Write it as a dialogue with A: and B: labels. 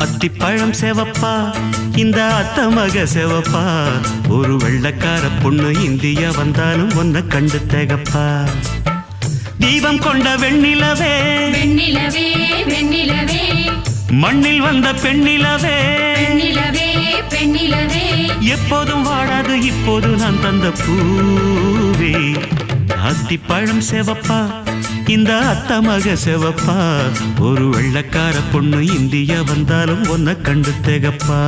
A: அத்திப்பழம் செவப்பா இந்த அத்த மக செவப்பா ஒரு வெள்ளக்கார பொண்ணு இந்தியா வந்தாலும் ஒன்ன கண்டு திகப்பா தீபம் கொண்ட வெண்ணிலவே
B: வெண்ணிலவே வெண்ணிலவே
A: மண்ணில் வந்த பெண்ணிலவே
B: பெண்ணிலவே பெண்ணிலவே
A: எப்போதும் வாடாது இப்போது நான் தந்த பூவே அத்திப்பழம் செவப்பா இந்த அத்த மக செவப்பா ஒரு வெள்ளக்கார பொண்ணு இந்தியா வந்தாலும் ஒன்ன கண்டு திகப்பா